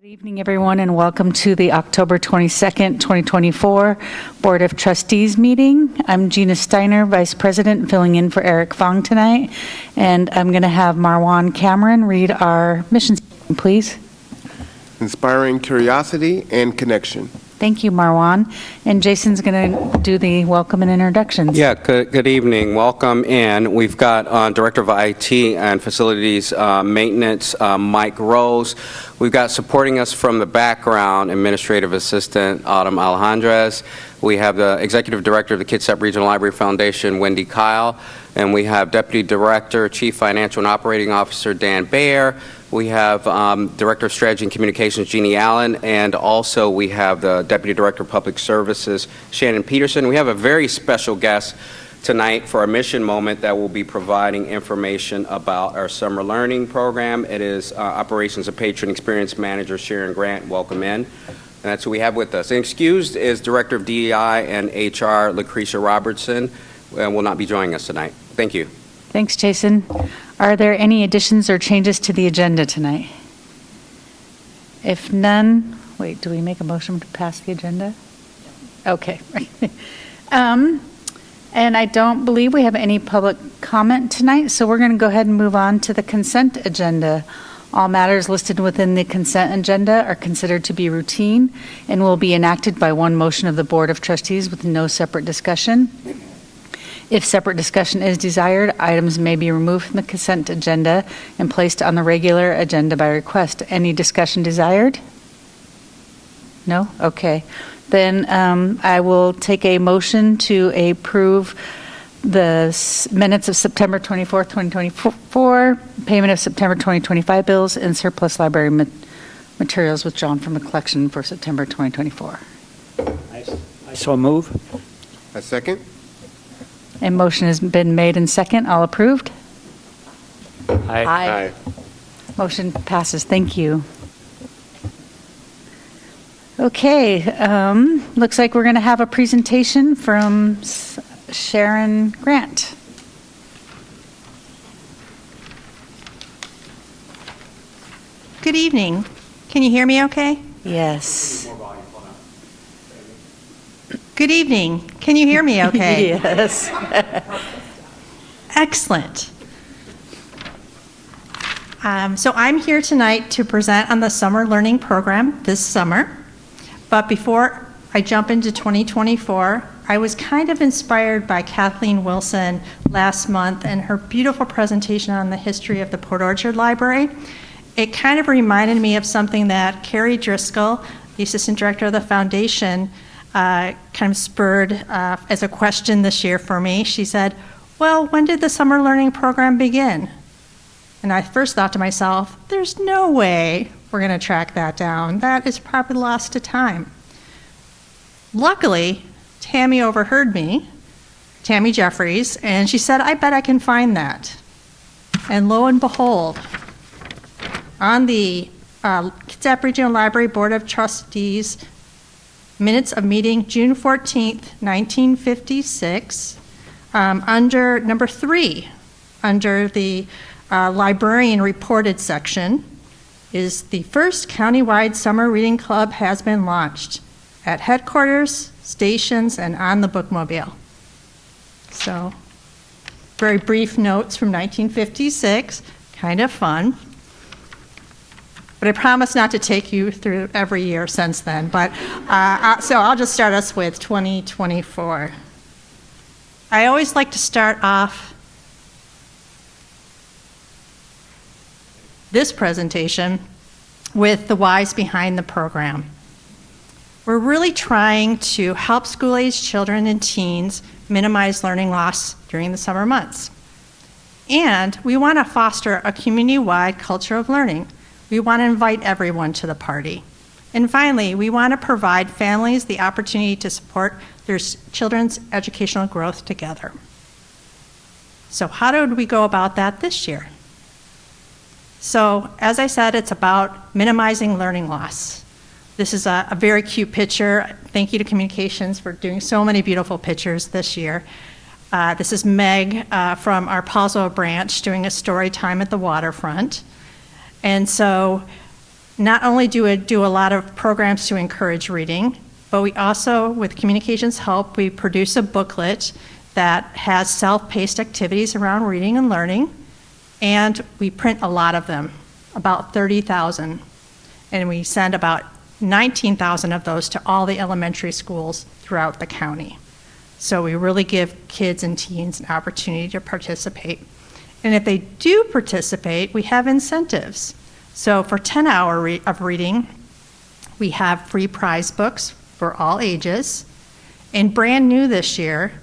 Good evening, everyone, and welcome to the October 22nd, 2024 Board of Trustees meeting. I'm Gina Steiner, Vice President, filling in for Eric Fong tonight, and I'm going to have Marwan Cameron read our mission statement, please. Inspiring curiosity and connection. Thank you, Marwan. And Jason's going to do the welcome and introductions. Yeah, good evening. Welcome in. We've got Director of IT and Facilities Maintenance, Mike Rose. We've got supporting us from the background, Administrative Assistant Autumn Alejandrez. We have the Executive Director of the Kitsap Regional Library Foundation, Wendy Kyle. And we have Deputy Director, Chief Financial and Operating Officer, Dan Baer. We have Director of Strategy and Communications, Jeannie Allen, and also we have the Deputy Director of Public Services, Shannon Peterson. We have a very special guest tonight for our mission moment that will be providing information about our summer learning program. It is Operations and Patron Experience Manager, Sharon Grant. Welcome in. And that's who we have with us. And excused is Director of DEI and HR, Lucretia Robertson, and will not be joining us tonight. Thank you. Thanks, Jason. Are there any additions or changes to the agenda tonight? If none, wait, do we make a motion to pass the agenda? Okay. And I don't believe we have any public comment tonight, so we're going to go ahead and move on to the consent agenda. All matters listed within the consent agenda are considered to be routine and will be enacted by one motion of the Board of Trustees with no separate discussion. If separate discussion is desired, items may be removed from the consent agenda and placed on the regular agenda by request. Any discussion desired? No? Okay. Then I will take a motion to approve the minutes of September 24th, 2024, payment of September 2025 bills, and surplus library materials withdrawn from the collection for September 2024. I so move. A second? A motion has been made and second. All approved? Aye. Motion passes. Thank you. Okay. Looks like we're going to have a presentation from Sharon Grant. Good evening. Can you hear me okay? Yes. Good evening. Can you hear me okay? Yes. Excellent. So I'm here tonight to present on the summer learning program this summer. But before I jump into 2024, I was kind of inspired by Kathleen Wilson last month and her beautiful presentation on the history of the Port Orchard Library. It kind of reminded me of something that Carrie Driscoll, the Assistant Director of the Foundation, kind of spurred as a question this year for me. She said, well, when did the summer learning program begin? And I first thought to myself, there's no way we're going to track that down. That is probably lost to time. Luckily, Tammy overheard me, Tammy Jeffries, and she said, I bet I can find that. And lo and behold, on the Kitsap Regional Library Board of Trustees minutes of meeting June 14th, 1956, under number 3, under the librarian reported section, is the first countywide summer reading club has been launched at headquarters, stations, and on the bookmobile. So, very brief notes from 1956, kind of fun. But I promise not to take you through every year since then. But so I'll just start us with 2024. I always like to start off this presentation with the whys behind the program. We're really trying to help school-aged children and teens minimize learning loss during the summer months. And we want to foster a community-wide culture of learning. We want to invite everyone to the party. And finally, we want to provide families the opportunity to support their children's educational growth together. So how did we go about that this year? So, as I said, it's about minimizing learning loss. This is a very cute picture. Thank you to Communications for doing so many beautiful pictures this year. This is Meg from our Palzo branch doing a story time at the waterfront. And so not only do we do a lot of programs to encourage reading, but we also, with communications help, we produce a booklet that has self-paced activities around reading and learning, and we print a lot of them, about 30,000, and we send about 19,000 of those to all the elementary schools throughout the county. So we really give kids and teens an opportunity to participate. And if they do participate, we have incentives. So for 10 hours of reading, we have free prize books for all ages. And brand new this year,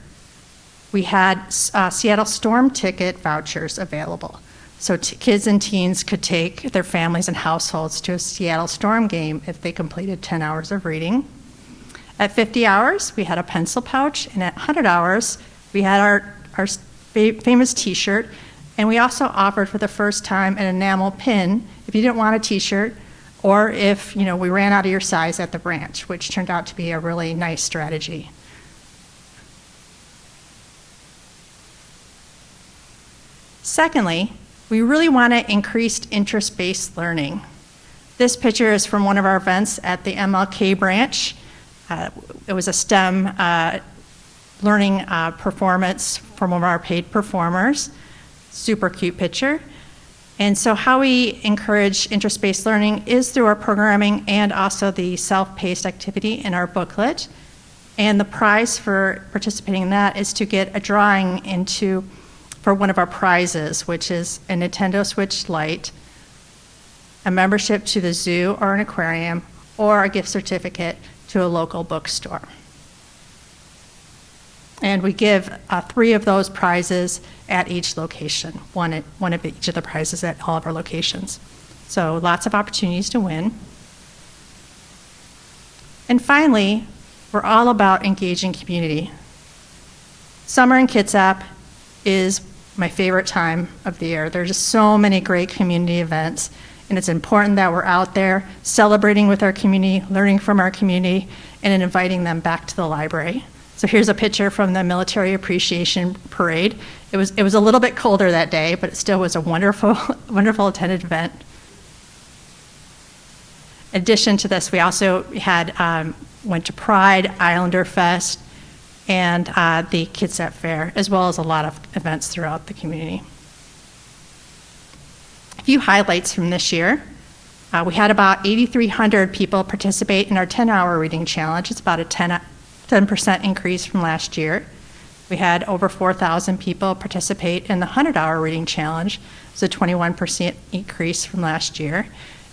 we had Seattle Storm ticket vouchers available. So kids and teens could take their families and households to a Seattle Storm game if they completed 10 hours of reading. At 50 hours, we had a pencil pouch, and at 100 hours, we had our famous t-shirt, and we also offered for the first time an enamel pin if you didn't want a t-shirt, or if we ran out of your size at the branch, which turned out to be a really nice strategy. Secondly, we really want to increase interest-based learning. This picture is from one of our events at the MLK branch. It was a STEM learning performance from one of our paid performers. Super cute picture. And so how we encourage interest-based learning is through our programming and also the self-paced activity in our booklet. And the prize for participating in that is to get a drawing for one of our prizes, which is a Nintendo Switch Lite, a membership to the zoo or an aquarium, or a gift certificate to a local bookstore. And we give 3 of those prizes at each location, one of each of the prizes at all of our locations. So lots of opportunities to win. And finally, we're all about engaging community. Summer in Kitsap is my favorite time of the year. There's just so many great community events, and it's important that we're out there celebrating with our community, learning from our community, and then inviting them back to the library. So here's a picture from the Military Appreciation Parade. It was a little bit colder that day, but it still was a wonderful, wonderful attended event. In addition to this, we also went to Pride, Islander Fest, and the Kitsap Fair, as well as a lot of events throughout the community. A few highlights from this year. We had about 8,300 people participate in our 10-hour reading challenge. It's about a 10% increase from last year. We had over 4,000 people participate in the 100-hour reading challenge. It's a 21% increase from last year.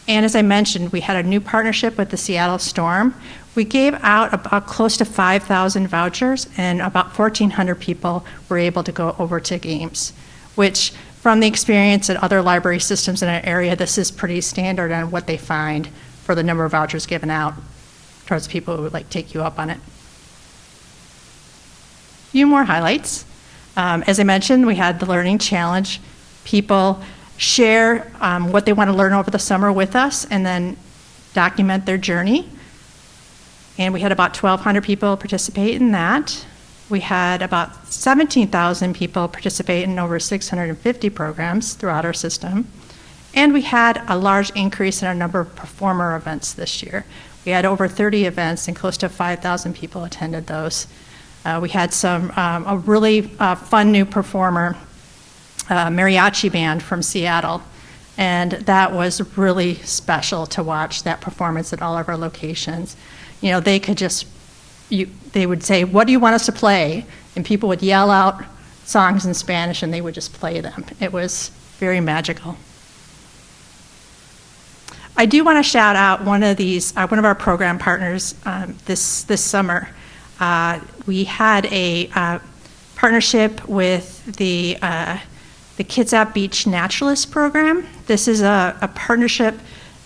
And as I mentioned, we had a new partnership with the Seattle Storm. We gave out about close to 5,000 vouchers, and about 1,400 people were able to go over to games, which from the experience at other library systems in our area, this is pretty standard on what they find for the number of vouchers given out towards people who would take you up on it. A few more highlights. As I mentioned, we had the Learning Challenge. People share what they want to learn over the summer with us and then document their journey. And we had about 1,200 people participate in that. We had about 17,000 people participate in over 650 programs throughout our system. And we had a large increase in our number of performer events this year. We had over 30 events and close to 5,000 people attended those. We had a really fun new performer, mariachi band from Seattle, and that was really special to watch that performance at all of our locations. They could they would say, "What do you want us to play?" And people would yell out songs in Spanish, and they would just play them. It was very magical. I do want to shout out one of our program partners this summer. We had a partnership with the Kitsap Beach Naturalist Program. This is a partnership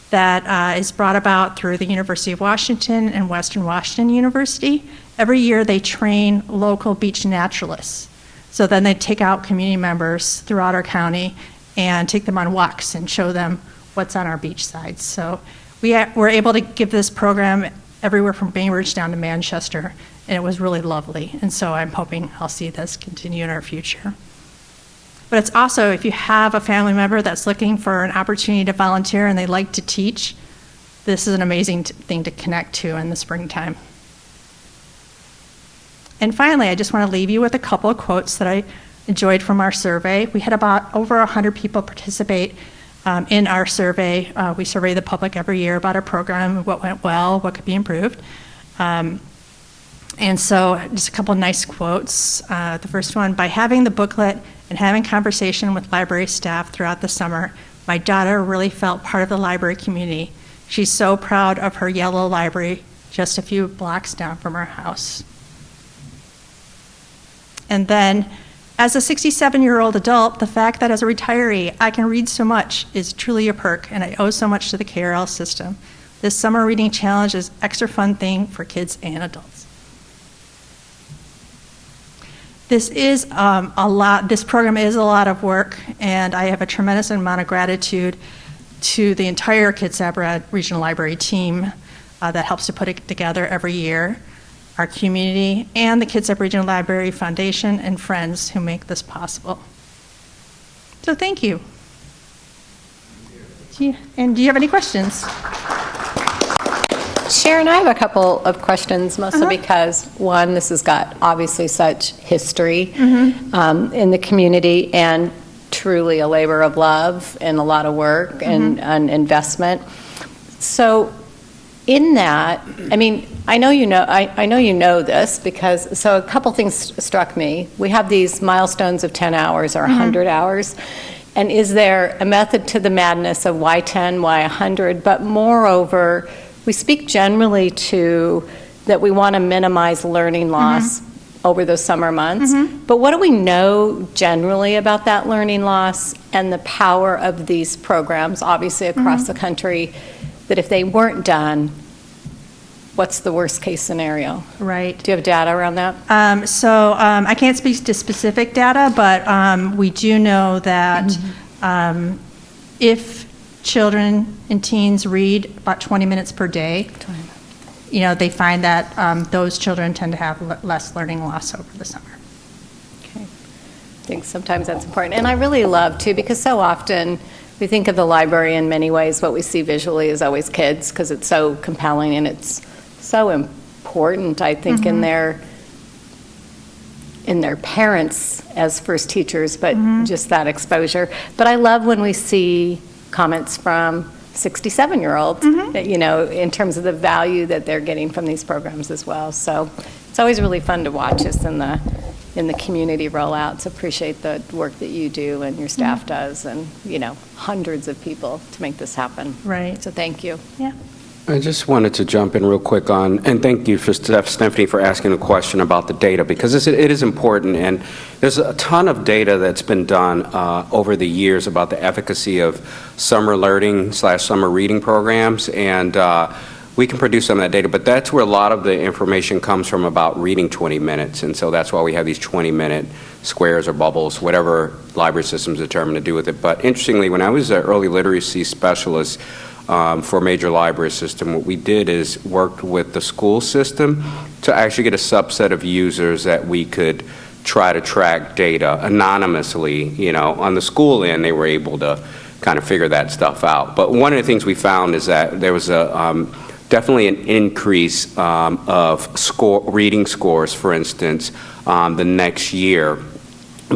that is brought about through the University of Washington and Western Washington University. Every year they train local beach naturalists. So then they take out community members throughout our county and take them on walks and show them what's on our beach sides. So we're able to give this program everywhere from Bainbridge down to Manchester, and it was really lovely. And so I'm hoping I'll see this continue in our future. But it's also, if you have a family member that's looking for an opportunity to volunteer and they like to teach, this is an amazing thing to connect to in the springtime. And finally, I just want to leave you with a couple of quotes that I enjoyed from our survey. We had about over 100 people participate in our survey. We survey the public every year about our program, what went well, what could be improved. And so just a couple of nice quotes. The first one, by having the booklet and having conversation with library staff throughout the summer, my daughter really felt part of the library community. She's so proud of her yellow library just a few blocks down from her house. And then, as a 67-year-old adult, the fact that as a retiree I can read so much is truly a perk, and I owe so much to the KRL system. This summer reading challenge is an extra fun thing for kids and adults. This is a lot. This program is a lot of work, and I have a tremendous amount of gratitude to the entire Kitsap Regional Library team that helps to put it together every year, our community, and the Kitsap Regional Library Foundation and friends who make this possible. So thank you. And do you have any questions? Sharon, I have a couple of questions, mostly because, one, this has got obviously such history in the community and truly a labor of love and a lot of work and investment. So in that, I mean, I know you know this because, so a couple things struck me. We have these milestones of 10 hours or 100 hours. And is there a method to the madness of why 10, why 100? But moreover, we speak generally to that we want to minimize learning loss over those summer months. But what do we know generally about that learning loss and the power of these programs, obviously across the country, that if they weren't done, what's the worst case scenario? Right. Do you have data around that? I can't speak to specific data, but we do know that if children and teens read about 20 minutes per day, they find that those children tend to have less learning loss over the summer. Okay. I think sometimes that's important. And I really love, too, because so often we think of the library in many ways. What we see visually is always kids because it's so compelling and it's so important, I think, in their parents as first teachers, but just that exposure. But I love when we see comments from 67-year-olds, in terms of the value that they're getting from these programs as well. So it's always really fun to watch us in the community rollouts. Appreciate the work that you do and your staff does, and hundreds of people to make this happen. Right. So thank you. Yeah. I just wanted to jump in real quick and thank you for Stephanie for asking a question about the data, because it is important, and there's a ton of data that's been done over the years about the efficacy of summer learning/summer reading programs, and we can produce some of that data, but that's where a lot of the information comes from about reading 20 minutes, and so that's why we have these 20-minute squares or bubbles, whatever library systems determine to do with it. But interestingly, when I was an early literacy specialist for a major library system, what we did is worked with the school system to actually get a subset of users that we could try to track data anonymously. On the school end, they were able to kind of figure that stuff out. But one of the things we found is that there was definitely an increase of reading scores, for instance, the next year,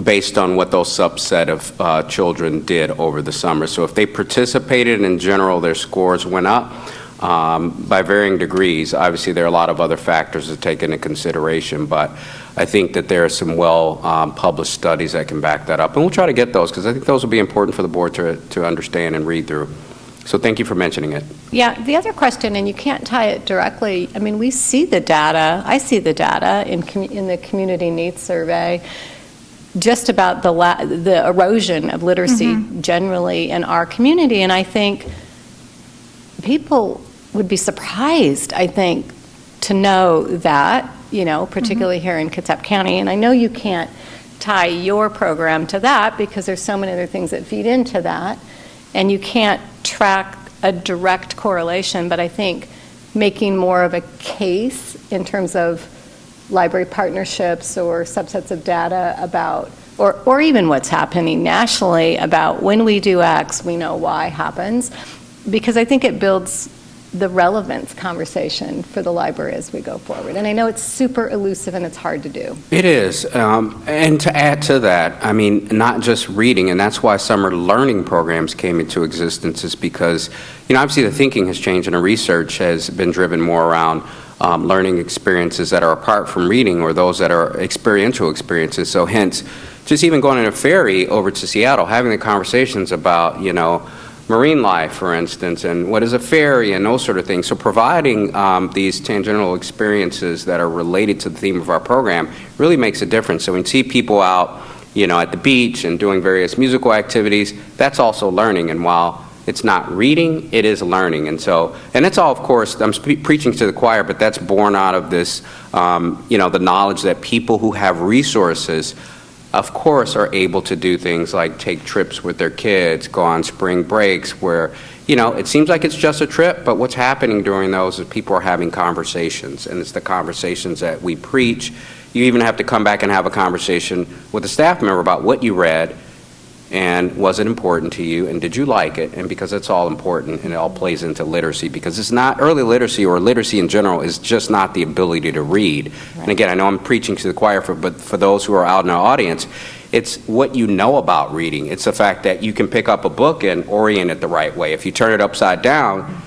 based on what those subset of children did over the summer. So if they participated, in general, their scores went up by varying degrees. Obviously, there are a lot of other factors to take into consideration, but I think that there are some well-published studies that can back that up. And we'll try to get those, because I think those will be important for the board to understand and read through. So thank you for mentioning it. Yeah, the other question, and you can't tie it directly, I mean, we see the data, I see the data in the community needs survey, just about the erosion of literacy generally in our community. And I think people would be surprised, to know that, particularly here in Kitsap County. And I know you can't tie your program to that because there's so many other things that feed into that. And you can't track a direct correlation, but I think making more of a case in terms of library partnerships or subsets of data about, or even what's happening nationally about when we do X, we know Y happens, because I think it builds the relevance conversation for the library as we go forward. And I know it's super elusive and it's hard to do. It is. And to add to that, I mean, not just reading, and that's why summer learning programs came into existence, is because, obviously the thinking has changed and the research has been driven more around learning experiences that are apart from reading, or those that are experiential experiences. So hence, just even going in a ferry over to Seattle, having the conversations about, marine life, for instance, and what is a ferry and those sort of things. So providing these tangential experiences that are related to the theme of our program really makes a difference. So when you see people out, at the beach and doing various musical activities, that's also learning. And while it's not reading, it is learning. And it's all, of course, I'm preaching to the choir, but that's born out of this, the knowledge that people who have resources, of course, are able to do things like take trips with their kids, go on spring breaks where, it seems like it's just a trip, but what's happening during those is people are having conversations, and it's the conversations that we preach. You even have to come back and have a conversation with a staff member about what you read, and was it important to you, and did you like it? And because it's all important, and it all plays into literacy, because it's not, early literacy or literacy in general is just not the ability to read. Right. And again, I know I'm preaching to the choir, but for those who are out in our audience, it's what you know about reading. It's the fact that you can pick up a book and orient it the right way. If you turn it upside down,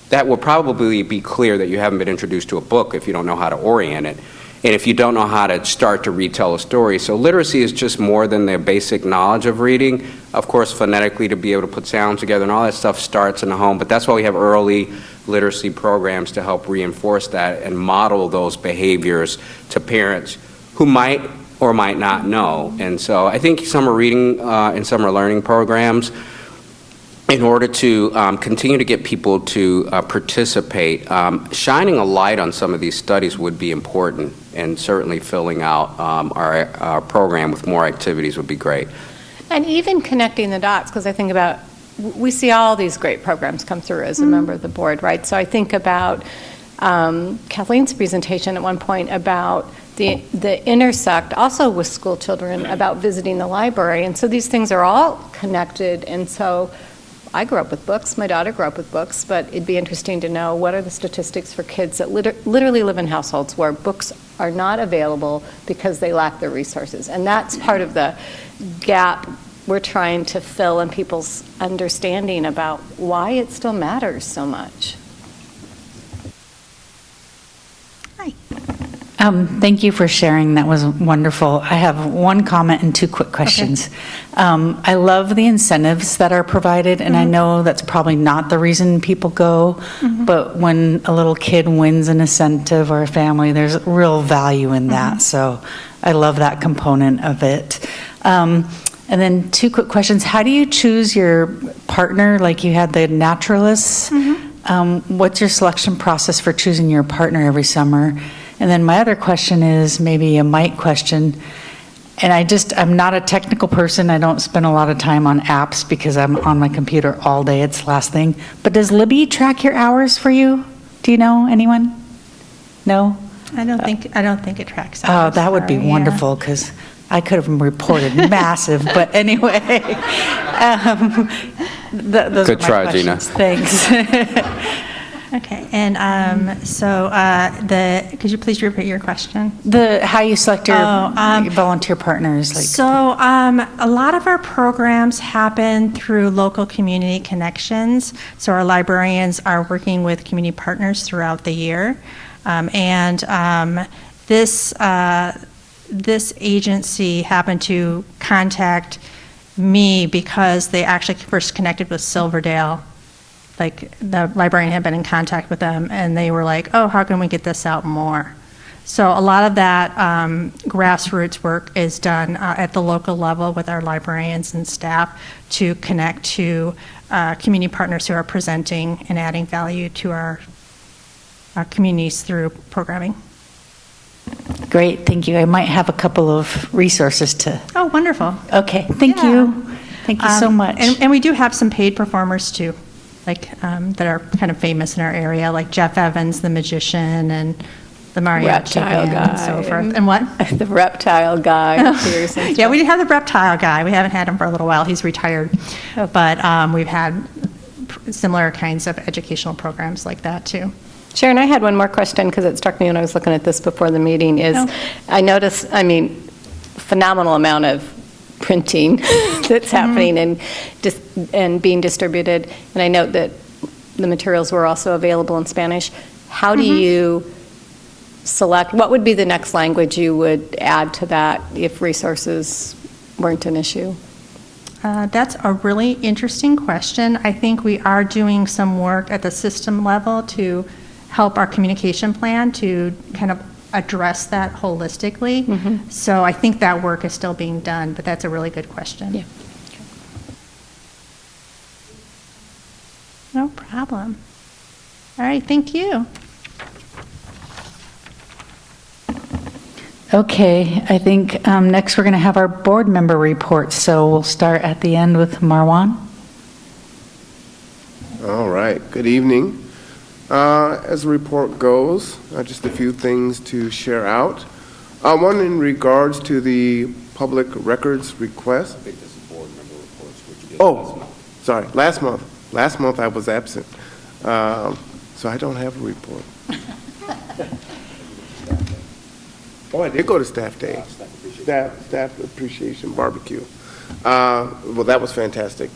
that will probably be clear that you haven't been introduced to a book if you don't know how to orient it. And if you don't know how to start to retell a story. So literacy is just more than their basic knowledge of reading. Of course, phonetically, to be able to put sounds together and all that stuff starts in the home. But that's why we have early literacy programs to help reinforce that and model those behaviors to parents who might or might not know. And so I think summer reading and summer learning programs, in order to continue to get people to participate, shining a light on some of these studies would be important, and certainly filling out our program with more activities would be great. And even connecting the dots, because I think about, we see all these great programs come through as a member of the board, right? So I think about Kathleen's presentation at one point about the intersect also with school children about visiting the library. And so these things are all connected, and so I grew up with books, my daughter grew up with books, but it'd be interesting to know what are the statistics for kids that literally live in households where books are not available because they lack the resources. And that's part of the gap we're trying to fill in people's understanding about why it still matters so much. Hi. Thank you for sharing. That was wonderful. I have one comment and two quick questions. Okay. I love the incentives that are provided, and I know that's probably not the reason people go, but when a little kid wins an incentive or a family, there's real value in that. So I love that component of it. And then two quick questions. How do you choose your partner? Like you had the naturalists. What's your selection process for choosing your partner every summer? And then my other question is maybe a Mike question. And I'm not a technical person. I don't spend a lot of time on apps because I'm on my computer all day. It's the last thing. But does Libby track your hours for you? Do you know anyone? No? I don't think it tracks. Oh, that would be wonderful, because I could have reported massive, but anyway. Those Good are my try, questions. Gina. Thanks. Okay, and could you please repeat your question? How you select your volunteer partners. A lot of our programs happen through local community connections. So our librarians are working with community partners throughout the year. This agency happened to contact me because they actually first connected with Silverdale. Like the librarian had been in contact with them, and they were like, oh, how can we get this out more? So a lot of that grassroots work is done at the local level with our librarians and staff to connect to community partners who are presenting and adding value to our communities through programming. Great, thank you. I might have a couple of resources to. Oh, wonderful. Okay, thank you. Thank you so much. And we do have some paid performers too, like that are kind of famous in our area, like Jeff Evans, the magician, and the mariachi band and so forth. And what? The reptile guy. Yeah, we have the reptile guy. We haven't had him for a little while. He's retired. But we've had similar kinds of educational programs like that, too. Sharon, I had one more question because it struck me when I was looking at this before the meeting is, Oh. I noticed, phenomenal amount of printing that's happening and being distributed. And I note that the materials were also available in Spanish. How do you select, what would be the next language you would add to that if resources weren't an issue? That's a really interesting question. I think we are doing some work at the system level to help our communication plan to kind of address that holistically. So I think that work is still being done, but that's a really good question. Yeah. No problem. All right, thank you. Okay, I think next we're going to have our board member reports, so we'll start at the end with Marwan. All right, good evening. As the report goes, just a few things to share out. One in regards to the public records request. I think this is board member reports, which you did Oh, sorry, last month. Last month I was absent, so I don't have a report. Oh, I did go to staff day. Staff appreciation barbecue. Well, that was fantastic.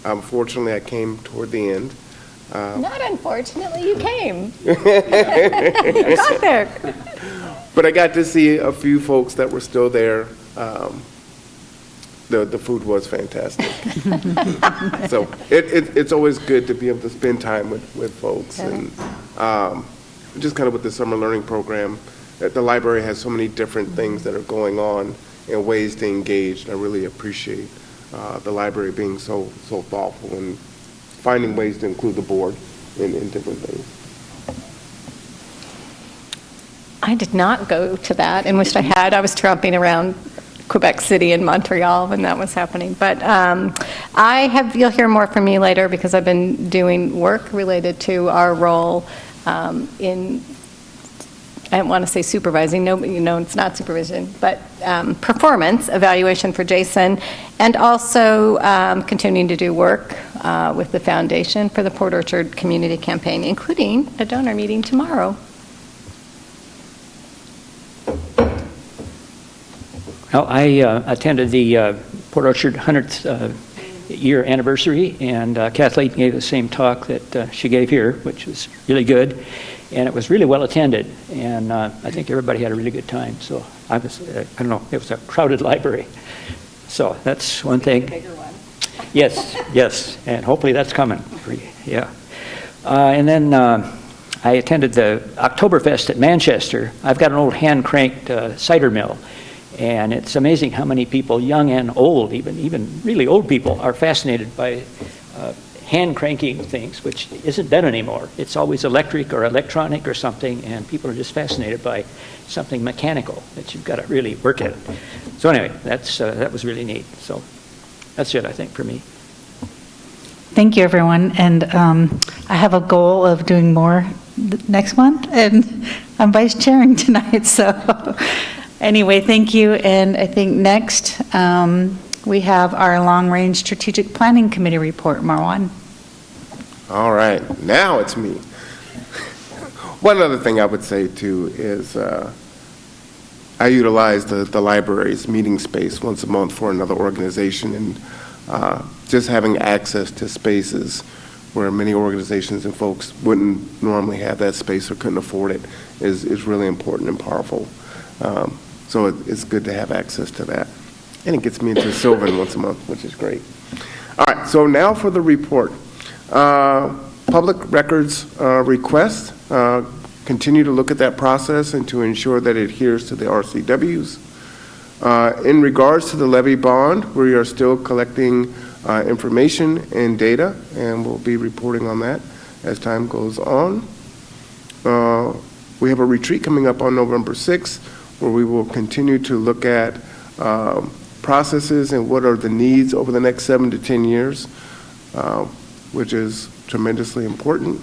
Unfortunately, I came toward the end. Not unfortunately, you came. You got there. But I got to see a few folks that were still there. The food was fantastic. So it's always good to be able to spend time with folks. And just kind of with the summer learning program, the library has so many different things that are going on and ways to engage. And I really appreciate the library being so thoughtful and finding ways to include the board in different things. I did not go to that and wished I had. I was tromping around Quebec City and Montreal when that was happening. But you'll hear more from me later because I've been doing work related to our role in, I don't want to say supervising, no, it's not supervision, but performance evaluation for Jason, and also continuing to do work with the foundation for the Port Orchard Community Campaign, including a donor meeting tomorrow. Well, I attended the Port Orchard 100th year anniversary, and Kathleen gave the same talk that she gave here, which was really good, and it was really well attended, and I think everybody had a really good time. So I don't know, it was a crowded library. So that's one thing. Bigger one. Yes, and hopefully that's coming. Yeah. And then I attended the Oktoberfest at Manchester. I've got an old hand-cranked cider mill, and it's amazing how many people, young and old, even really old people, are fascinated by hand cranking things, which isn't done anymore. It's always electric or electronic or something, and people are just fascinated by something mechanical that you've got to really work at. So anyway, that was really neat. So that's it, I think, for me. Thank you, everyone. And I have a goal of doing more next month, and I'm vice chairing tonight. So anyway, thank you. And I think next we have our long-range strategic planning committee report, Marwan. All right, now it's me. One other thing I would say too is I utilize the library's meeting space once a month for another organization, and just having access to spaces where many organizations and folks wouldn't normally have that space or couldn't afford it is really important and powerful. So it's good to have access to that. And it gets me into Sylvan once a month, which is great. All right, so now for the report. Public records request, continue to look at that process and to ensure that it adheres to the RCWs. In regards to the levy bond, we are still collecting information and data, and we'll be reporting on that as time goes on. We have a retreat coming up on November 6th, where we will continue to look at processes and what are the needs over the next 7 to 10 years, which is tremendously important.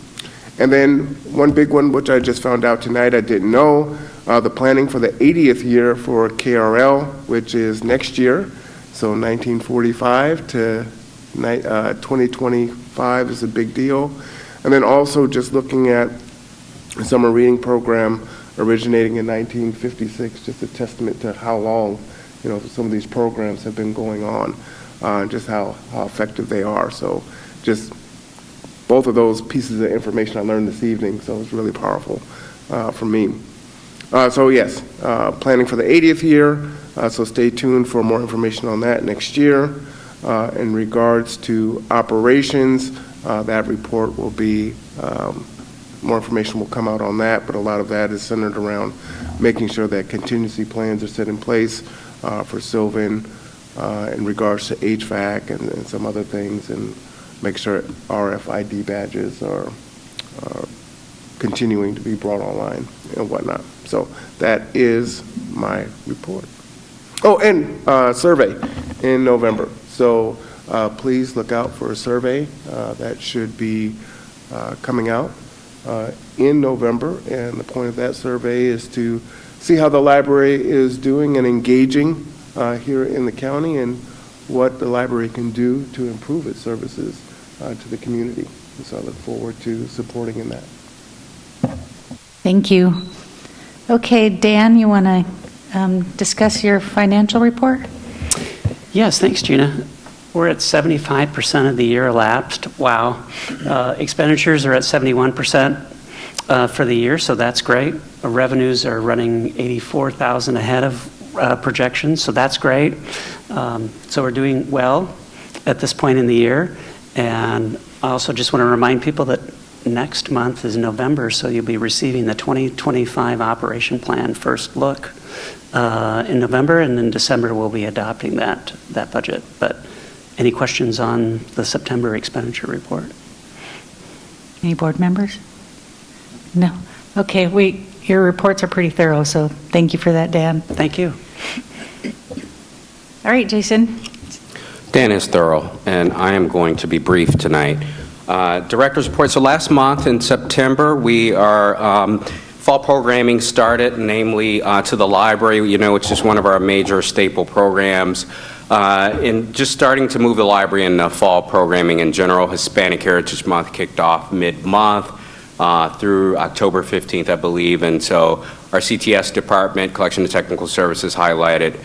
And then one big one, which I just found out tonight, I didn't know, the planning for the 80th year for KRL, which is next year, so 1945 to 2025 is a big deal. And then also just looking at the summer reading program originating in 1956, just a testament to how long, some of these programs have been going on, and just how effective they are. So just both of those pieces of information I learned this evening, so it's really powerful for me. So yes, planning for the 80th year, so stay tuned for more information on that next year. In regards to operations, that report will be, more information will come out on that, but a lot of that is centered around making sure that contingency plans are set in place for Sylvan in regards to HVAC and some other things, and make sure RFID badges are continuing to be brought online and whatnot. So that is my report. Oh, and survey in November. So please look out for a survey that should be coming out in November. And the point of that survey is to see how the library is doing and engaging here in the county, and what the library can do to improve its services to the community. And so I look forward to supporting in that. Thank you. Okay, Dan, you want to discuss your financial report? Yes, thanks, Gina. We're at 75% of the year elapsed. Wow. Expenditures are at 71% for the year, so that's great. Revenues are running 84,000 ahead of projections, so that's great. So we're doing well at this point in the year. And I also just want to remind people that next month is November, so you'll be receiving the 2025 operation plan first look in November, and in December we'll be adopting that budget. But any questions on the September expenditure report? Any board members? No. Okay, your reports are pretty thorough, so thank you for that, Dan. Thank you. All right, Jason. Dan is thorough, and I am going to be brief tonight. Director's report. So last month in September, our fall programming started, namely to the library, which is one of our major staple programs. And just starting to move the library in fall programming in general. Hispanic Heritage Month kicked off mid-month through October 15th, I believe. And so our CTS department, Collection and Technical Services, highlighted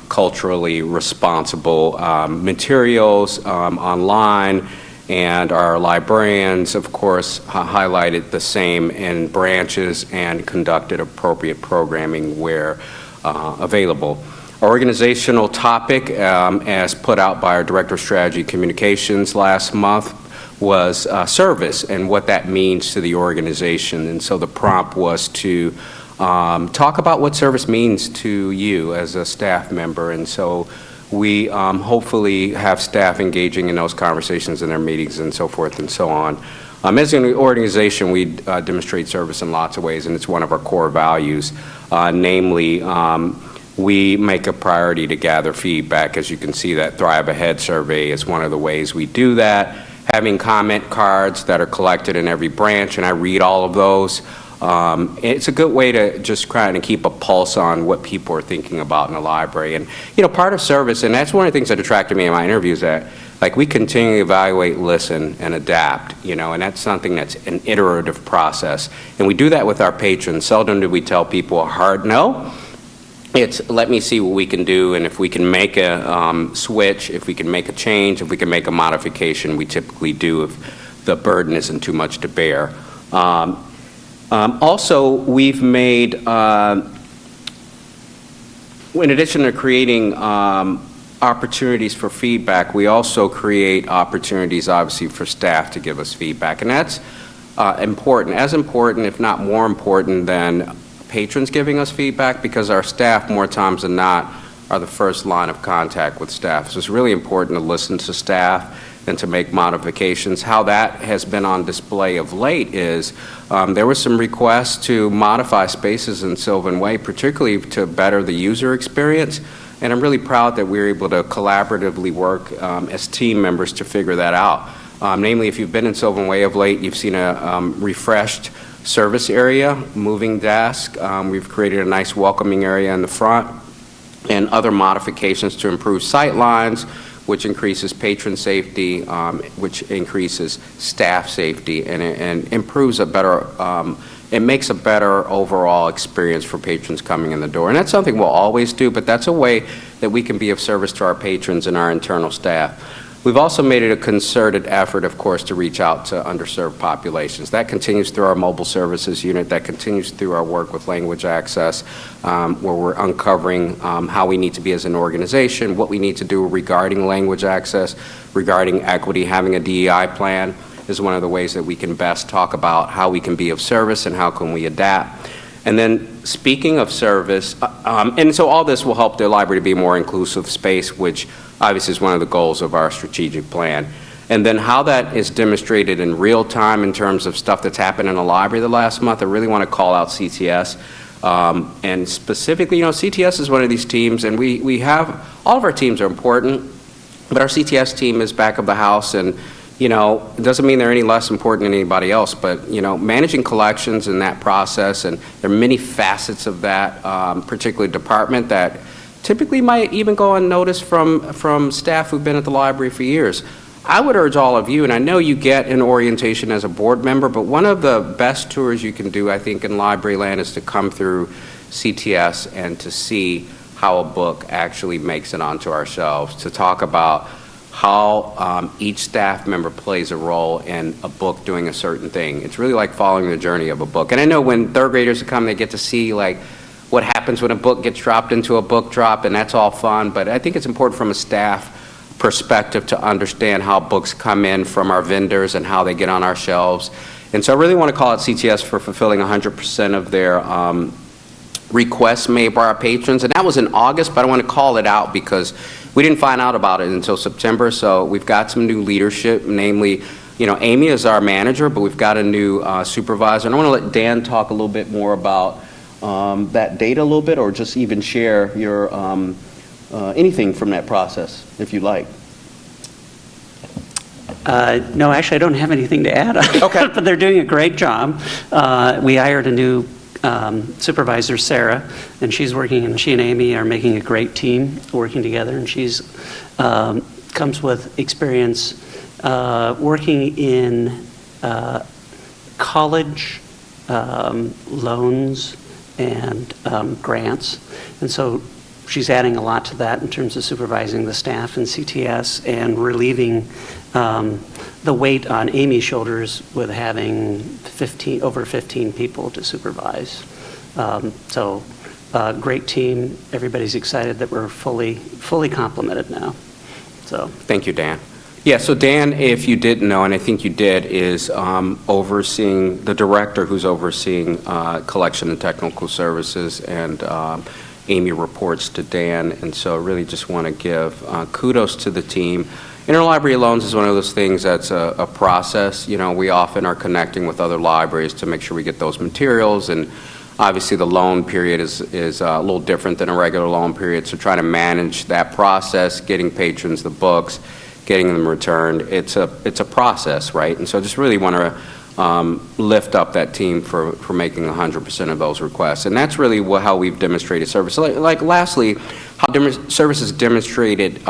culturally responsible materials online, and our librarians, of course, highlighted the same in branches and conducted appropriate programming where available. Our organizational topic, as put out by our Director of Strategy Communications last month, was service and what that means to the organization. And so the prompt was to talk about what service means to you as a staff member. And so we hopefully have staff engaging in those conversations in their meetings and so forth and so on. As an organization, we demonstrate service in lots of ways, and it's one of our core values. Namely, we make a priority to gather feedback. As you can see, that Thrive Ahead survey is one of the ways we do that. Having comment cards that are collected in every branch, and I read all of those. It's a good way to just kind of keep a pulse on what people are thinking about in the library. And, part of service, and that's one of the things that attracted me in my interviews, that we continually evaluate, listen, and adapt, and that's something that's an iterative process. And we do that with our patrons. Seldom do we tell people a hard no. It's let me see what we can do, and if we can make a switch, if we can make a change, if we can make a modification, we typically do if the burden isn't too much to bear. Also, we've made, in addition to creating opportunities for feedback, we also create opportunities, obviously, for staff to give us feedback. And that's important, as important, if not more important, than patrons giving us feedback, because our staff, more times than not, are the first line of contact with staff. So it's really important to listen to staff and to make modifications. How that has been on display of late is there were some requests to modify spaces in Sylvan Way, particularly to better the user experience. And I'm really proud that we were able to collaboratively work as team members to figure that out. Namely, if you've been in Sylvan Way of late, you've seen a refreshed service area, moving desk. We've created a nice welcoming area in the front, and other modifications to improve sight lines. which increases patron safety, which increases staff safety, and improves a better, it makes a better overall experience for patrons coming in the door. And that's something we'll always do, but that's a way that we can be of service to our patrons and our internal staff. We've also made it a concerted effort, of course, to reach out to underserved populations. That continues through our mobile services unit. That continues through our work with language access, where we're uncovering how we need to be as an organization, what we need to do regarding language access, regarding equity. Having a DEI plan is one of the ways that we can best talk about how we can be of service and how can we adapt. And then speaking of service, and so all this will help the library to be a more inclusive space, which obviously is one of the goals of our strategic plan. And then how that is demonstrated in real time in terms of stuff that's happened in the library the last month, I really want to call out CTS. And specifically, CTS is one of these teams, and we have, all of our teams are important, but our CTS team is back of the house, and it doesn't mean they're any less important than anybody else, but, managing collections and that process, and there are many facets of that particular department that typically might even go unnoticed from staff who've been at the library for years. I would urge all of you, and I know you get an orientation as a board member, but one of the best tours you can do, I think, in library land is to come through CTS and to see how a book actually makes it onto our shelves, to talk about how each staff member plays a role in a book doing a certain thing. It's really like following the journey of a book. And I know when third graders come, they get to see what happens when a book gets dropped into a book drop, and that's all fun, but I think it's important from a staff perspective to understand how books come in from our vendors and how they get on our shelves. And so I really want to call out CTS for fulfilling 100% of their requests made by our patrons, and that was in August, but I want to call it out because we didn't find out about it until September, so we've got some new leadership, namely, Amy is our manager, but we've got a new supervisor, and I want to let Dan talk a little bit more about that data a little bit, or just even share your anything from that process, if you like. No, actually, I don't have anything to add. Okay. But they're doing a great job. We hired a new supervisor, Sarah, and she and Amy are making a great team working together, and she's comes with experience working in college loans and grants, and so she's adding a lot to that in terms of supervising the staff in CTS and relieving the weight on Amy's shoulders with having over 15 people to supervise. So great team. Everybody's excited that we're fully complemented now. So thank you, Dan. Yeah, so Dan, if you didn't know, and I think you did, is overseeing, the director who's overseeing collection and technical services, and Amy reports to Dan, and so I really just want to give kudos to the team. Interlibrary loans is one of those things that's a process. We often are connecting with other libraries to make sure we get those materials, and obviously the loan period is a little different than a regular loan period, so trying to manage that process, getting patrons the books, getting them returned, it's a process, right? And so I just really want to lift up that team for making 100% of those requests. And that's really how we've demonstrated service. Lastly, how service is demonstrated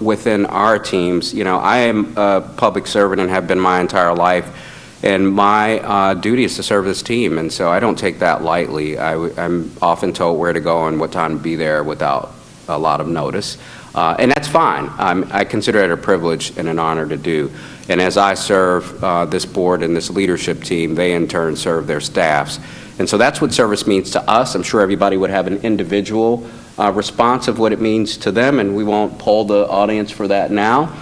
within our teams. I am a public servant and have been my entire life, and my duty is to serve this team, and so I don't take that lightly. I'm often told where to go and what time to be there without a lot of notice. And that's fine. I consider it a privilege and an honor to do. And as I serve this board and this leadership team, they in turn serve their staffs. And so that's what service means to us. I'm sure everybody would have an individual response of what it means to them, and we won't poll the audience for that now.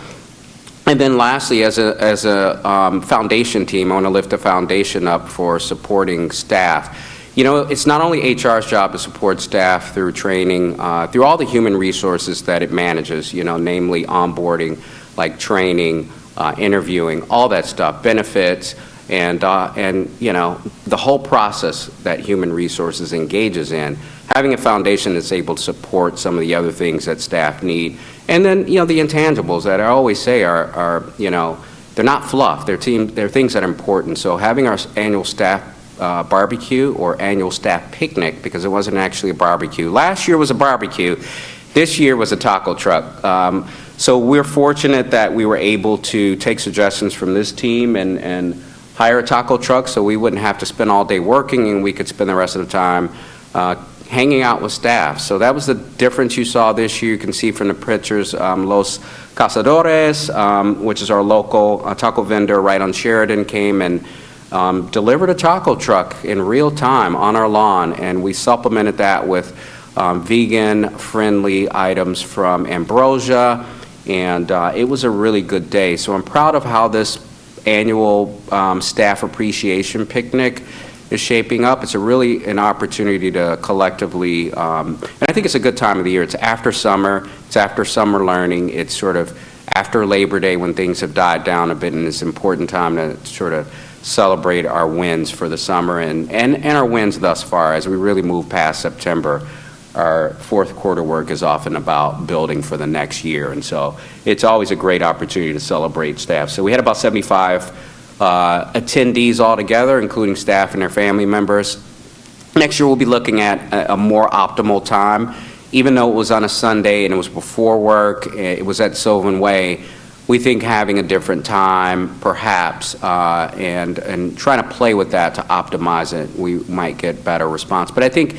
And then lastly, as a foundation team, I want to lift the foundation up for supporting staff. It's not only HR's job to support staff through training, through all the human resources that it manages, namely onboarding, like training, interviewing, all that stuff, benefits, and the whole process that human resources engages in. Having a foundation that's able to support some of the other things that staff need. And then, the intangibles that I always say are they're not fluff. They're things that are important. So having our annual staff barbecue or annual staff picnic, because it wasn't actually a barbecue. Last year was a barbecue. This year was a taco truck. So we're fortunate that we were able to take suggestions from this team and hire a taco truck so we wouldn't have to spend all day working and we could spend the rest of the time hanging out with staff. So that was the difference you saw this year. You can see from the pictures, Los Cazadores, which is our local taco vendor right on Sheridan, came and delivered a taco truck in real time on our lawn, and we supplemented that with vegan-friendly items from Ambrosia, and it was a really good day. So I'm proud of how this annual staff appreciation picnic is shaping up. It's really an opportunity to collectively, and I think it's a good time of the year. It's after summer, it's after summer learning, it's sort of after Labor Day when things have died down a bit, and it's an important time to sort of celebrate our wins for the summer and our wins thus far. As we really move past September, our fourth quarter work is often about building for the next year, and so it's always a great opportunity to celebrate staff. So we had about 75 attendees altogether, including staff and their family members. Next year we'll be looking at a more optimal time. Even though it was on a Sunday and it was before work, it was at Sylvan Way, we think having a different time perhaps and trying to play with that to optimize it, we might get better response. But I think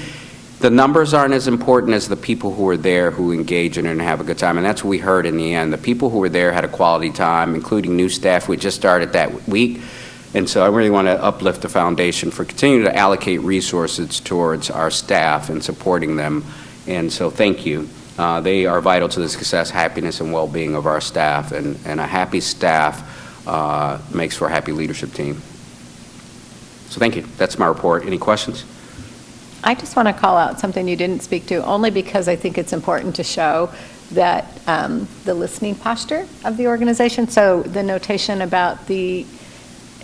the numbers aren't as important as the people who are there who engage in it and have a good time, and that's what we heard in the end. The people who were there had a quality time, including new staff. We just started that week, and so I really want to uplift the foundation for continuing to allocate resources towards our staff and supporting them, and so thank you. They are vital to the success, happiness, and well-being of our staff, and a happy staff makes for a happy leadership team. So thank you. That's my report. Any questions? I just want to call out something you didn't speak to, only because I think it's important to show that the listening posture of the organization. So the notation about the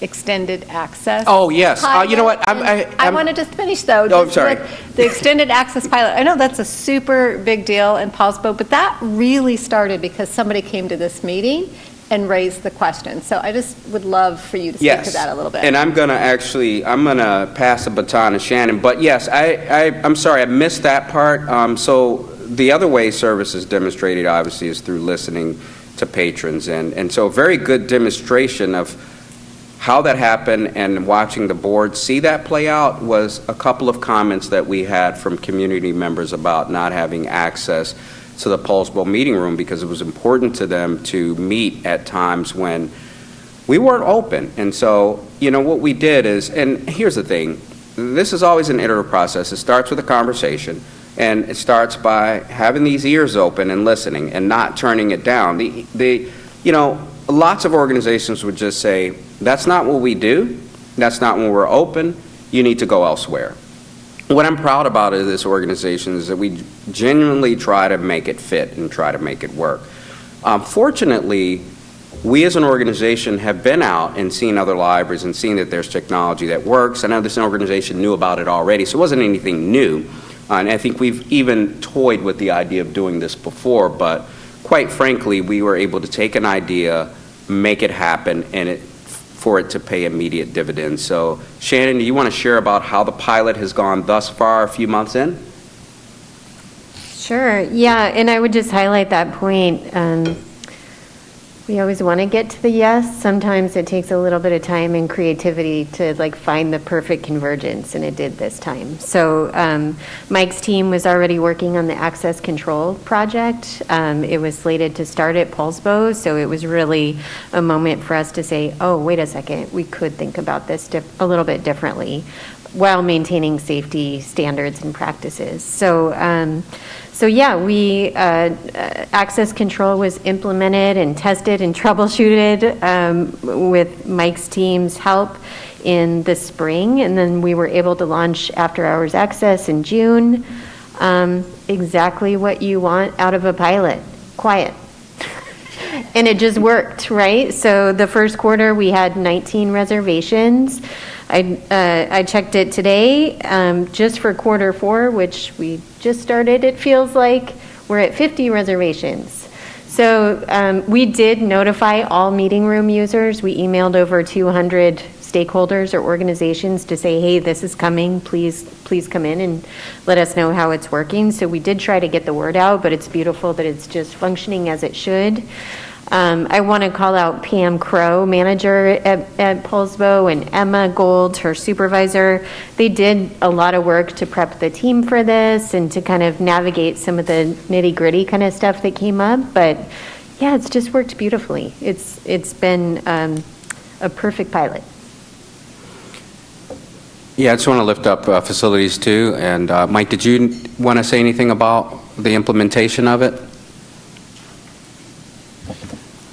extended access. Oh, yes. You know what? I want to just finish, though. Oh, I'm sorry. The extended access pilot. I know that's a super big deal in Poulsbo, but that really started because somebody came to this meeting and raise the question. So I just would love for you to speak to that a little bit. And I'm going to pass the baton to Shannon. But yes, I'm sorry, I missed that part. So the other way service is demonstrated, obviously, is through listening to patrons. And so a very good demonstration of how that happened and watching the board see that play out was a couple of comments that we had from community members about not having access to the Poulsbo meeting room because it was important to them to meet at times when we weren't open. And so, you know, what we did is, and here's the thing, this is always an iterative process. It starts with a conversation, and it starts by having these ears open and listening and not turning it down. You know, lots of organizations would just say, that's not what we do, that's not when we're open, you need to go elsewhere. What I'm proud about of this organization is that we genuinely try to make it fit and try to make it work. Fortunately, we as an organization have been out and seen other libraries and seen that there's technology that works. I know this organization knew about it already, so it wasn't anything new. And I think we've even toyed with the idea of doing this before, but quite frankly, we were able to take an idea, make it happen, and for it to pay immediate dividends. So, Shannon, do you want to share about how the pilot has gone thus far, a few months in? Sure, yeah, and I would just highlight that point. We always want to get to the yes. Sometimes it takes a little bit of time and creativity to find the perfect convergence, and it did this time. So Mike's team was already working on the access control project. It was slated to start at Poulsbo, so it was really a moment for us to say, oh, wait a second, we could think about this a little bit differently while maintaining safety standards and practices. So yeah, access control was implemented and tested and troubleshooted with Mike's team's help in the spring, and then we were able to launch after-hours access in June. Exactly what you want out of a pilot, quiet. And it just worked, right? So the first quarter, we had 19 reservations. I checked it today, just for quarter 4, which we just started, it feels like, we're at 50 reservations. So we did notify all meeting room users. We emailed over 200 stakeholders or organizations to say, hey, this is coming, please come in and let us know how it's working. So we did try to get the word out, but it's beautiful that it's just functioning as it should. I want to call out Pam Crow, manager at Poulsbo, and Emma Gold, her supervisor. They did a lot of work to prep the team for this and to kind of navigate some of the nitty-gritty kind of stuff that came up. But yeah, it's just worked beautifully. It's been a perfect pilot. Yeah, I just want to lift up facilities too. And Mike, did you want to say anything about the implementation of it?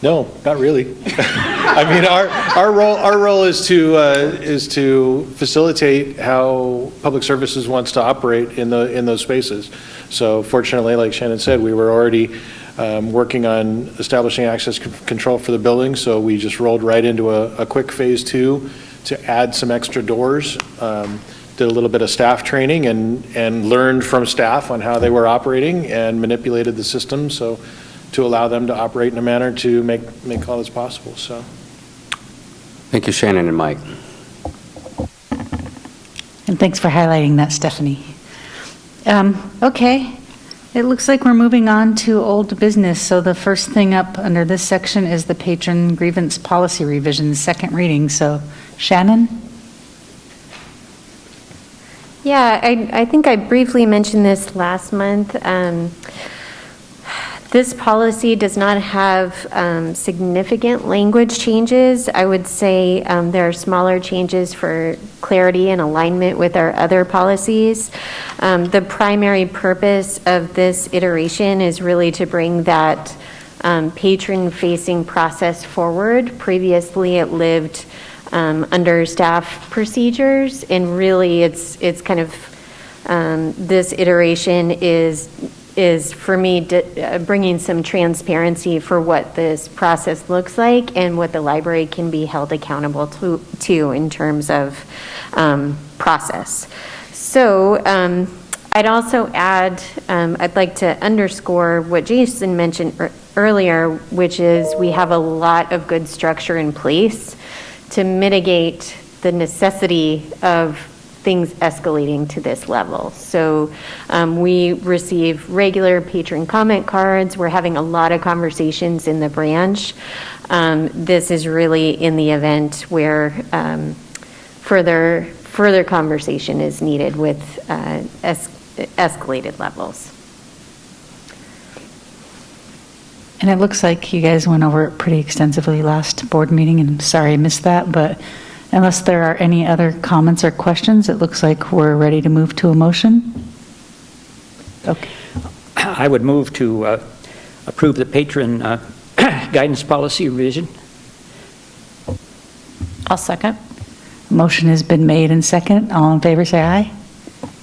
No, not really. I mean, our role is to facilitate how public services wants to operate in those spaces. So fortunately, like Shannon said, we were already working on establishing access control for the building, so we just rolled right into a quick phase 2 to add some extra doors. Did a little bit of staff training and learned from staff on how they were operating and manipulated the system so to allow them to operate in a manner to make all this possible. So, Thank you, Shannon and Mike. And thanks for highlighting that, Stephanie. Okay, it looks like we're moving on to old business. So the first thing up under this section is the patron grievance policy revision, second reading. So Shannon? Yeah, I think I briefly mentioned this last month. This policy does not have significant language changes. I would say there are smaller changes for clarity and alignment with our other policies. The primary purpose of this iteration is really to bring that patron-facing process forward. Previously, it lived under staff procedures, and really it's kind of this iteration is for me bringing some transparency for what this process looks like and what the library can be held accountable to in terms of process. So I'd also add, I'd like to underscore what Jason mentioned earlier, which is we have a lot of good structure in place to mitigate the necessity of things escalating to this level. So we receive regular patron comment cards. We're having a lot of conversations in the branch. This is really in the event where further conversation is needed with escalated levels. And it looks like you guys went over it pretty extensively last board meeting, and I'm sorry I missed that, but unless there are any other comments or questions, it looks like we're ready to move to a motion. Okay. I would move to approve the patron guidance policy revision. I'll second. Motion has been made and second. All in favor, say aye.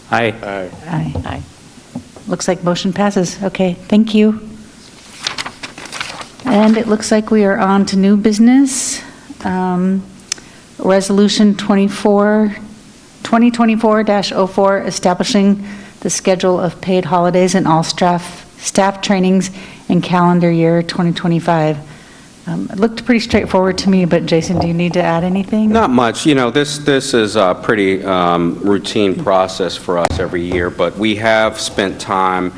Aye. Aye. Aye. Looks like motion passes. Okay, thank you. And it looks like we are on to new business. Resolution 2024-04, establishing the schedule of paid holidays and all staff trainings in calendar year 2025. It looked pretty straightforward to me, but Jason, do you need to add anything? Not much. You know, this is a pretty routine process for us every year, but we have spent time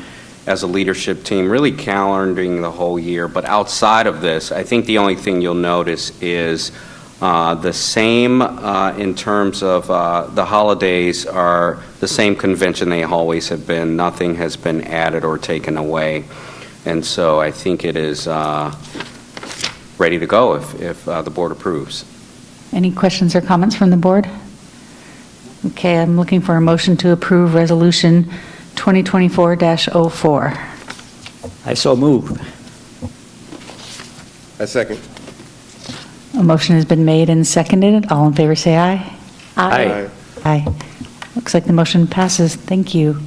as a leadership team really calendaring the whole year. But outside of this, I think the only thing you'll notice is the same in terms of the holidays are the same convention they always have been. Nothing has been added or taken away. And so I think it is ready to go if the board approves. Any questions or comments from the board? Okay, I'm looking for a motion to approve Resolution 2024-04. I so move. I second. A motion has been made and seconded. All in favor, say aye. Aye. Aye. Looks like the motion passes. Thank you.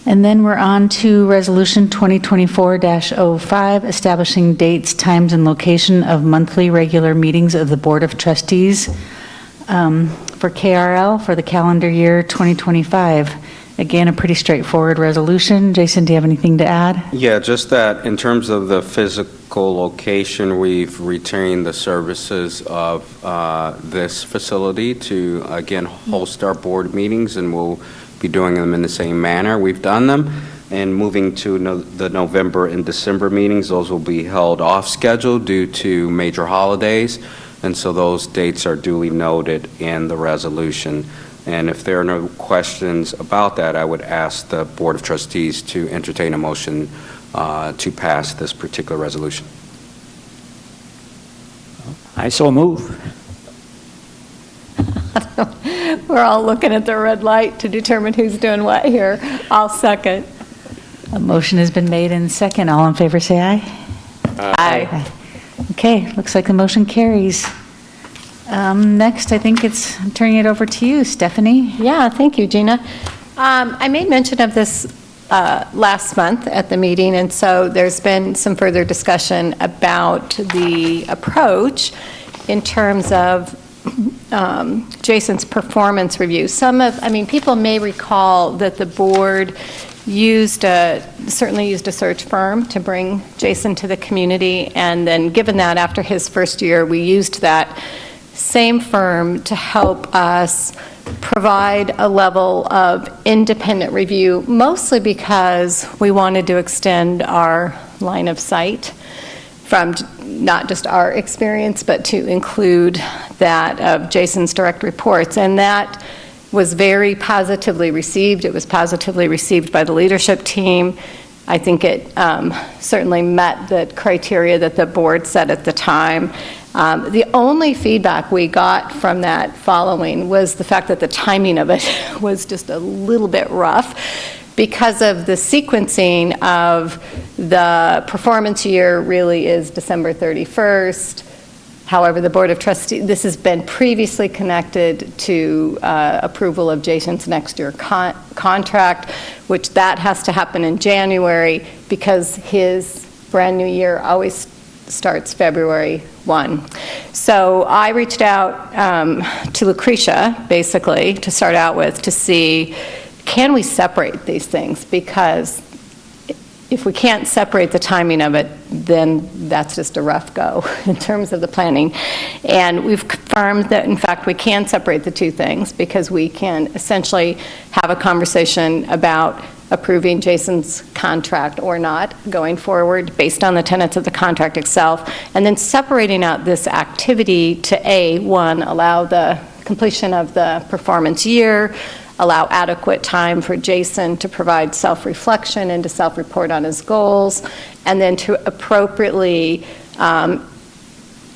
And then we're on to Resolution 2024-05, establishing dates, times, and location of monthly regular meetings of the Board of Trustees for KRL for the calendar year 2025. Again, a pretty straightforward resolution. Jason, do you have anything to add? Yeah, just that in terms of the physical location, we've retained the services of this facility to, again, host our board meetings, and we'll be doing them in the same manner we've done them. And moving to the November and December meetings, those will be held off schedule due to major holidays, and so those dates are duly noted in the resolution. And if there are no questions about that, I would ask the Board of Trustees to entertain a motion to pass this particular resolution. I so move. We're all looking at the red light to determine who's doing what here. I'll second. A motion has been made and second. All in favor, say aye. Aye. Okay, looks like the motion carries. Next, I think it's I'm turning it over to you, Stephanie. Yeah, thank you, Gina. I made mention of this last month at the meeting, and so there's been some further discussion about the approach in terms of Jason's performance review. People may recall that the board certainly used a search firm to bring Jason to the community, and then given that after his first year, we used that same firm to help us provide a level of independent review, mostly because we wanted to extend our line of sight from not just our experience, but to include that of Jason's direct reports. And that was very positively received. It was positively received by the leadership team. I think it certainly met the criteria that the board set at the time. The only feedback we got from that following was the fact that the timing of it was just a little bit rough because of the sequencing of the performance year really is December 31st. However, the Board of Trustees, this has been previously connected to approval of Jason's next year contract, which that has to happen in January because his brand new year always starts February 1. So I reached out to Lucretia, basically, to start out with, to see, can we separate these things? Because if we can't separate the timing of it, then that's just a rough go in terms of the planning. And we've confirmed that, in fact, we can separate the two things because we can essentially have a conversation about approving Jason's contract or not going forward based on the tenets of the contract itself, and then separating out this activity to one, allow the completion of the performance year, allow adequate time for Jason to provide self-reflection and to self-report on his goals, and then to appropriately, and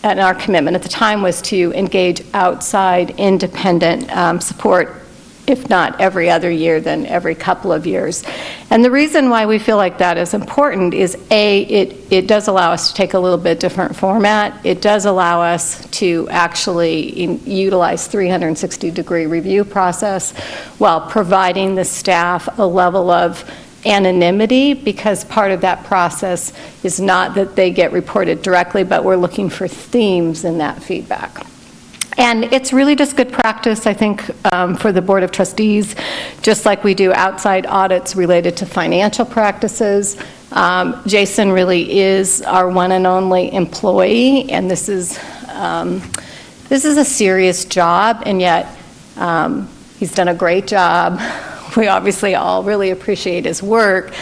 our commitment at the time was to engage outside independent support, if not every other year, then every couple of years. And the reason why we feel like that is important is it does allow us to take a little bit different format. It does allow us to actually utilize 360-degree review process while providing the staff a level of anonymity, because part of that process is not that they get reported directly, but we're looking for themes in that feedback. And it's really just good practice, I think, for the Board of Trustees, just like we do outside audits related to financial practices. Jason really is our one and only employee, and this is a serious job, and yet he's done a great job. We obviously all really appreciate his work,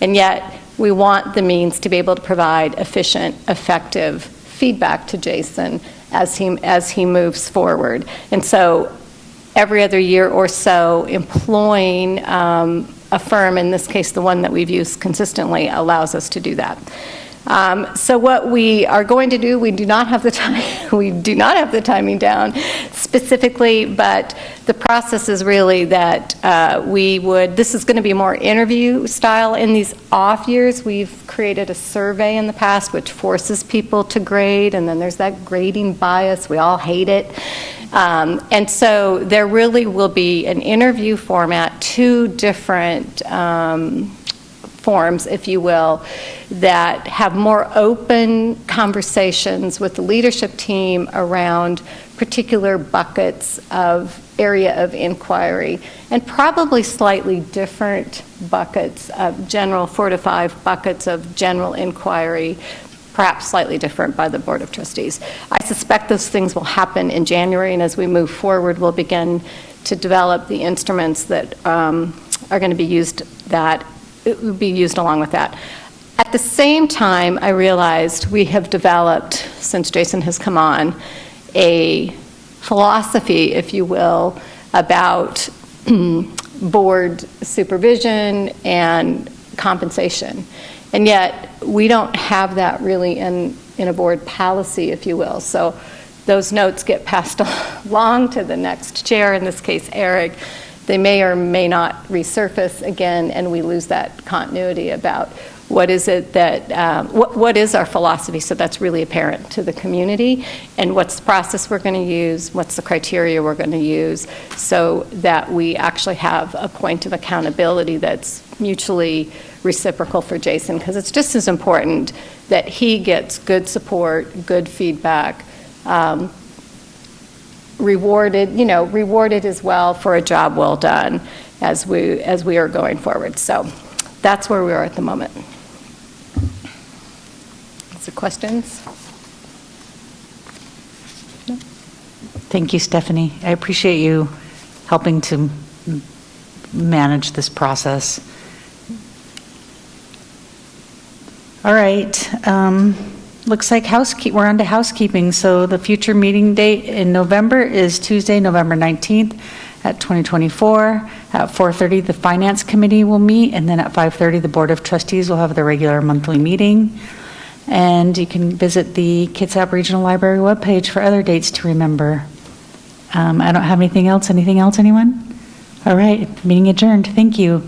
and yet we want the means to be able to provide efficient, effective feedback to Jason as he moves forward. And so every other year or so, employing a firm, in this case the one that we've used consistently, allows us to do that. So what we are going to do, we do not have the timing down specifically, but the process is really that this is going to be more interview style. In these off years, we've created a survey in the past which forces people to grade, and then there's that grading bias. We all hate it. And so there really will be an interview format, two different forms, if you will, that have more open conversations with the leadership team around particular buckets of area of inquiry, and probably slightly different buckets of general, 4 to 5 buckets of general inquiry, perhaps slightly different by the Board of Trustees. I suspect those things will happen in January, and as we move forward, we'll begin to develop the instruments that are going to be used, that it will be used along with that. At the same time, I realized we have developed, since Jason has come on, a philosophy, if you will, about board supervision and compensation. And yet, we don't have that really in a board policy, if you will. So those notes get passed along to the next chair, in this case, Eric. They may or may not resurface again, and we lose that continuity about what is it that, what is our philosophy, so that's really apparent to the community, and what's the process we're going to use, what's the criteria we're going to use, so that we actually have a point of accountability that's mutually reciprocal for Jason, because it's just as important that he gets good support, good feedback, rewarded as well for a job well done as we are going forward. So that's where we are at the moment. So questions? No? Thank you, Stephanie. I appreciate you helping to manage this process. All right. Looks like we're on to housekeeping. So the future meeting date in November is Tuesday, November 19th at 2024. At 4:30, the Finance Committee will meet, and then at 5:30, the Board of Trustees will have their regular monthly meeting. And you can visit the Kitsap Regional Library webpage for other dates to remember. I don't have anything else. Anything else, anyone? All right, meeting adjourned. Thank you.